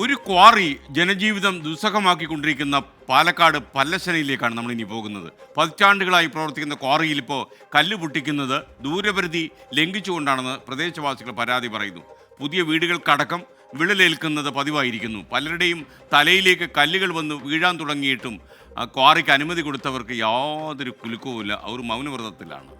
ഒരു ക്വാറി ജനജീവിതം ദുസ്സഹമാക്കിക്കൊണ്ടിരിക്കുന്ന പാലക്കാട് പല്ലശ്ശനയിലേക്കാണ് നമ്മൾ ഇനി പോകുന്നത്. പതിറ്റാണ്ടുകളായി പ്രവർത്തിക്കുന്ന ക്വാറിയിൽ ഇപ്പോൾ കല്ല് പൊട്ടിക്കുന്നത് ദൂരപരിധി ലംഘിച്ചുകൊണ്ടാണെന്ന് പ്രദേശവാസികൾ പരാതി പറയുന്നു. പുതിയ വീടുകൾക്കടക്കം വിള്ളലേൽക്കുന്നത് പതിവായിരിക്കുന്നു. പലരുടെയും തലയിലേക്ക് കല്ലുകൾ വന്ന് വീഴാൻ തുടങ്ങിയിട്ടും ക്വാറിക്ക് അനുമതി കൊടുത്തവർക്ക് യാതൊരു കുലുക്കവുമില്ല. അവർ മൗനവ്രതത്തിലാണ്.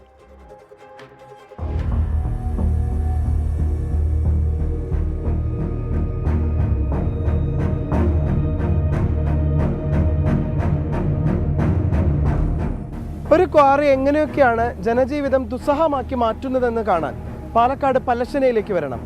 ഒരു ക്വാറി എങ്ങനെയൊക്കെയാണ് ജനജീവിതം ദുസ്സഹമാക്കി മാറ്റുന്നതെന്ന് കാണാൻ പാലക്കാട് പല്ലശ്ശനയിലേക്ക് വരണം.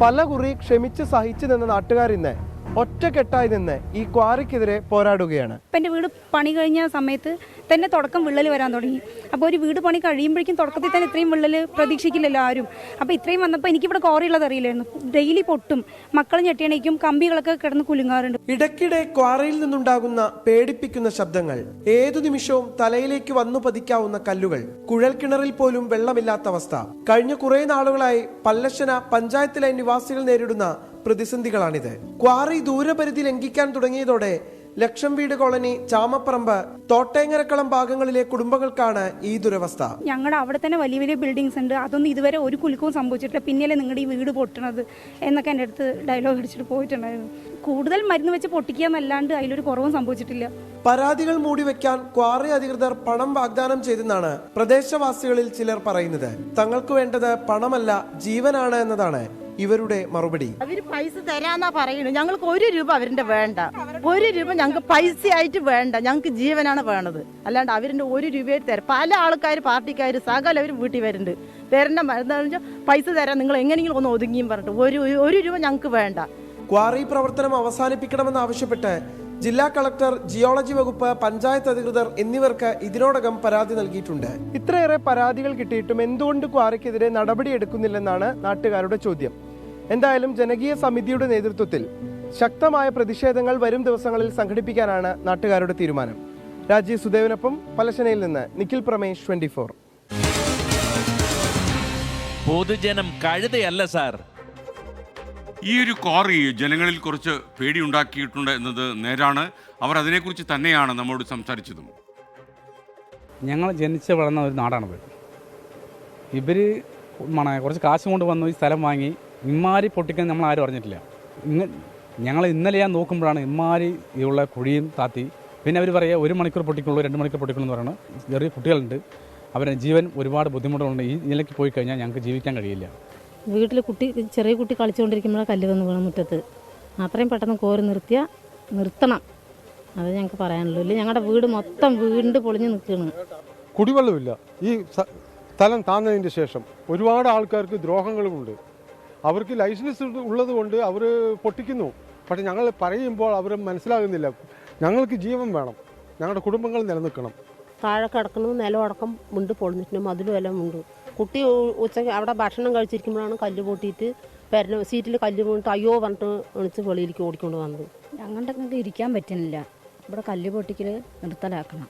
പല കുറി ക്ഷമിച്ച് സഹിച്ചു നിന്ന നാട്ടുകാർ ഇന്ന് ഒറ്റക്കെട്ടായി നിന്ന് ഈ ക്വാറിക്കെതിരെ പോരാടുകയാണ്. ഇപ്പം എൻ്റെ വീട് പണി കഴിഞ്ഞ സമയത്ത് തന്നെ തുടക്കം വിള്ളൽ വരാൻ തുടങ്ങി. അപ്പോൾ ഒരു വീട് പണി കഴിയുമ്പോഴേക്കും തുടക്കത്തിൽ തന്നെ ഇത്രയും വിള്ളൽ പ്രതീക്ഷിക്കില്ലല്ലോ ആരും. അപ്പോൾ ഇത്രയും വന്നപ്പോൾ എനിക്കിവിടെ ക്വാറിയുള്ളത് അറിയില്ലായിരുന്നു. ഡെയിലി പൊട്ടും, മക്കൾ ഞെട്ടിയണേക്കും, കമ്പികളൊക്കെ കിടന്ന് കുലുങ്ങാറുണ്ട്. ഇടയ്ക്കിടെ ക്വാറിയിൽ നിന്നുണ്ടാകുന്ന പേടിപ്പിക്കുന്ന ശബ്ദങ്ങൾ, ഏതു നിമിഷവും തലയിലേക്ക് വന്നു പതിക്കാവുന്ന കല്ലുകൾ, കുഴൽക്കിണറിൽ പോലും വെള്ളമില്ലാത്ത അവസ്ഥ. കഴിഞ്ഞ കുറെ നാളുകളായി പല്ലശ്ശന പഞ്ചായത്തിലെ നിവാസികൾ നേരിടുന്ന പ്രതിസന്ധികളാണിത്. ക്വാറി ദൂരപരിധി ലംഘിക്കാൻ തുടങ്ങിയതോടെ ലക്ഷം വീട് കോളനി, ചാമപ്പറമ്പ്, തോട്ടേങ്ങരക്കളം ഭാഗങ്ങളിലെ കുടുംബങ്ങൾക്കാണ് ഈ ദുരവസ്ഥ. ഞങ്ങളുടെ അവിടെ തന്നെ വലിയ വലിയ ബിൽഡിങ്സ് ഉണ്ട്. അതൊന്നും ഇതുവരെ ഒരു കുലുക്കവും സംഭവിച്ചിട്ടില്ല. പിന്നെയല്ലേ നിങ്ങളുടെ ഈ വീട് പൊട്ടണത് എന്നൊക്കെ എൻ്റെ അടുത്ത് ഡയലോഗ് അടിച്ചിട്ട് പോയിട്ടുണ്ടായിരുന്നു. കൂടുതൽ മരുന്ന് വെച്ച് പൊട്ടിക്കുക എന്നല്ലാണ്ട് അതിലൊരു കുറവും സംഭവിച്ചിട്ടില്ല. പരാതികൾ മൂടിവെക്കാൻ ക്വാറി അധികൃതർ പണം വാഗ്ദാനം ചെയ്തെന്നാണ് പ്രദേശവാസികളിൽ ചിലർ പറയുന്നത്. തങ്ങൾക്ക് വേണ്ടത് പണമല്ല, ജീവനാണ് എന്നതാണ് ഇവരുടെ മറുപടി. അവര് പൈസ തരാന്നാ പറയുന്നത്. ഞങ്ങൾക്ക് 1 രൂപ അവരുടെ വേണ്ട. 1 രൂപ ഞങ്ങൾക്ക് പൈസ ആയിട്ട് വേണ്ട. ഞങ്ങൾക്ക് ജീവനാണ് വേണത്. അല്ലാണ്ട് അവരുടെ 1 രൂപയായിട്ട് തരാം. പല ആൾക്കാർ, പാർട്ടിക്കാർ, സകലവരും വീട്ടിൽ വരുന്നുണ്ട്. തരേണ്ട പൈസ തരാൻ നിങ്ങൾ എങ്ങനെയെങ്കിലും ഒന്ന് ഒതുങ്ങിയും പറഞ്ഞിട്ട് 1 രൂപ ഞങ്ങൾക്ക് വേണ്ട. ക്വാറി പ്രവർത്തനം അവസാനിപ്പിക്കണമെന്നാവശ്യപ്പെട്ട് ജില്ലാ കളക്ടർ, ജിയോളജി വകുപ്പ്, പഞ്ചായത്ത് അധികൃതർ എന്നിവർക്ക് ഇതിനോടകം പരാതി നൽകിയിട്ടുണ്ട്. ഇത്രയേറെ പരാതികൾ കിട്ടിയിട്ടും എന്തുകൊണ്ട് ക്വാറിക്കെതിരെ നടപടിയെടുക്കുന്നില്ലെന്നാണ് നാട്ടുകാരുടെ ചോദ്യം. എന്തായാലും ജനകീയ സമിതിയുടെ നേതൃത്വത്തിൽ ശക്തമായ പ്രതിഷേധങ്ങൾ വരും ദിവസങ്ങളിൽ സംഘടിപ്പിക്കാനാണ് നാട്ടുകാരുടെ തീരുമാനം. രാജീവ് സുദേവനൊപ്പം പല്ലശ്ശനയിൽ നിന്ന് നിഖിൽ പ്രമേഷ്, 24. പൊതുജനം കഴുതയല്ല സാർ. ഈ ഒരു ക്വാറി ജനങ്ങളിൽ കുറച്ച് പേടിയുണ്ടാക്കിയിട്ടുണ്ട് എന്നത് നേരാണ്. അവർ അതിനെക്കുറിച്ച് തന്നെയാണ് നമ്മോട് സംസാരിച്ചതും. ഞങ്ങൾ ജനിച്ച് വളർന്ന ഒരു നാടാണത്. ഇവർ കുറച്ച് കാശ് കൊണ്ട് വന്നു ഈ സ്ഥലം വാങ്ങി ഇമ്മാരി പൊട്ടിക്കാൻ നമ്മൾ ആരും അറിഞ്ഞിട്ടില്ല. ഞങ്ങൾ ഇന്നലെ ഞാൻ നോക്കുമ്പോഴാണ് ഇമ്മാരി ഉള്ള കുഴിയും താത്തി. പിന്നെ അവർ പറയുക 1 മണിക്കൂർ പൊട്ടിക്കുള്ളൂ, 2 മണിക്കൂർ പൊട്ടിക്കുള്ളൂ എന്ന് പറയുന്നത്. ചെറിയ കുട്ടികളുണ്ട്, അവരുടെ ജീവൻ ഒരുപാട് ബുദ്ധിമുട്ടുണ്ട്. ഈ നിലയ്ക്ക് പോയി കഴിഞ്ഞാൽ ഞങ്ങൾക്ക് ജീവിക്കാൻ കഴിയില്ല. വീട്ടിൽ ചെറിയ കുട്ടി കളിച്ചുകൊണ്ടിരിക്കുമ്പോഴാണ് കല്ല് വന്ന് വീണ മുറ്റത്ത്. അത്രയും പെട്ടെന്ന് കോരി നിർത്തണം. അത് ഞങ്ങൾക്ക് പറയാനുള്ളൂ. ഇല്ല ഞങ്ങളുടെ വീട് മൊത്തം വീണ്ടും പൊളിഞ്ഞ് നിൽക്കുകയാണ്. കുടിവെള്ളമില്ല. ഈ സ്ഥലം താന്നതിന് ശേഷം ഒരുപാട് ആൾക്കാർക്ക് ദ്രോഹങ്ങളുമുണ്ട്. അവർക്ക് ലൈസൻസ് ഉള്ളത് കൊണ്ട് അവർ പൊട്ടിക്കുന്നു. പക്ഷെ ഞങ്ങൾ പറയുമ്പോൾ അവർ മനസ്സിലാകുന്നില്ല. ഞങ്ങൾക്ക് ജീവൻ വേണം, ഞങ്ങളുടെ കുടുംബങ്ങൾ നിലനിൽക്കണം. താഴെ കിടക്കുന്നത് നിലമടക്കം മുണ്ട് പൊളിഞ്ഞിട്ടുണ്ട്, മതിലും എല്ലാം ഉണ്ട്. കുട്ടി ഉച്ചയ്ക്ക് അവിടെ ഭക്ഷണം കഴിച്ചിരിക്കുമ്പോഴാണ് കല്ല് പൊട്ടിയിട്ട് സീറ്റിൽ കല്ല് വീണിട്ട് അയ്യോ പറഞ്ഞിട്ട് എണിച്ച് വെളിയിലേക്ക് ഓടിക്കൊണ്ട് വന്നത്. ഞങ്ങൾക്ക് ഇരിക്കാൻ പറ്റുന്നില്ല. ഇവിടെ കല്ല് പൊട്ടിക്കൽ നിർത്തലാക്കണം,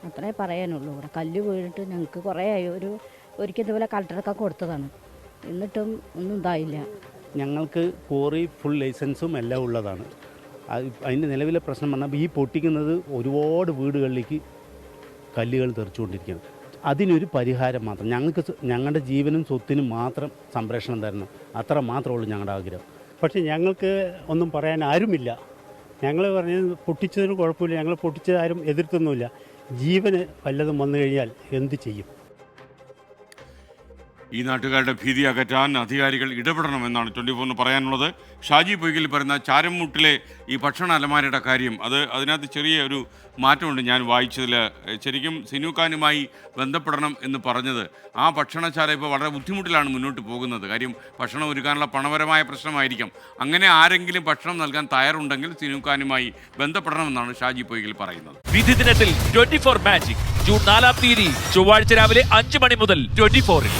അത്രേ പറയാനുള്ളൂ. ഇവിടെ കല്ല് വീണിട്ട് ഞങ്ങൾക്ക് കുറേ ആയി. ഒരിക്കൽ ഇതുപോലെ കളക്ടറൊക്കെ കൊടുത്തതാണ്, എന്നിട്ടും ഒന്നും ഇതായില്ല. ഞങ്ങൾക്ക് ക്വാറി ഫുൾ ലൈസൻസും എല്ലാം ഉള്ളതാണ്. അതിൻ്റെ നിലവിലെ പ്രശ്നം പറഞ്ഞാൽ ഈ പൊട്ടിക്കുന്നത് ഒരുപാട് വീടുകളിലേക്ക് കല്ലുകൾ തെറിച്ചുകൊണ്ടിരിക്കുകയാണ്. അതിനൊരു പരിഹാരം മാത്രം, ഞങ്ങളുടെ ജീവനും സ്വത്തിനും മാത്രം സംരക്ഷണം തരണം, അത്ര മാത്രമുള്ളൂ ഞങ്ങളുടെ ആഗ്രഹം. പക്ഷേ ഞങ്ങൾക്ക് ഒന്നും പറയാൻ ആരുമില്ല. ഞങ്ങൾ പറഞ്ഞത് പൊട്ടിച്ചതിന് കുഴപ്പമില്ല, ഞങ്ങൾ പൊട്ടിച്ചത് ആരും എതിർത്തൊന്നുമില്ല. ജീവന് വല്ലതും വന്നു കഴിഞ്ഞാൽ എന്ത് ചെയ്യും? ഈ നാട്ടുകാരുടെ ഭീതി അകറ്റാൻ അധികാരികൾ ഇടപെടണമെന്നാണ് 24 പറയാനുള്ളത്. ഷാജി പൊയ്കൽ പറയുന്ന ചാരംമൂട്ടിലെ ഈ ഭക്ഷണ അലമാരയുടെ കാര്യം, അതിനകത്ത് ചെറിയ ഒരു മാറ്റമുണ്ട്. ഞാൻ വായിച്ചതിൽ ശരിക്കും സിനുഖാനുമായി ബന്ധപ്പെടണം എന്ന് പറഞ്ഞത്, ആ ഭക്ഷണശാല ഇപ്പോൾ വളരെ ബുദ്ധിമുട്ടിലാണ് മുന്നോട്ട് പോകുന്നത്. കാര്യം ഭക്ഷണം ഒരുക്കാനുള്ള പണപരമായ പ്രശ്നമായിരിക്കാം. അങ്ങനെ ആരെങ്കിലും ഭക്ഷണം നൽകാൻ തയ്യാറുണ്ടെങ്കിൽ സിനുഖാനുമായി ബന്ധപ്പെടണമെന്നാണ് ഷാജി പൊയ്കൽ പറയുന്നത്. വിധി ദിനത്തിൽ 24 മാജിക് ജൂൺ 4 ചൊവ്വാഴ്ച രാവിലെ 5 മണി മുതൽ 24-ൽ.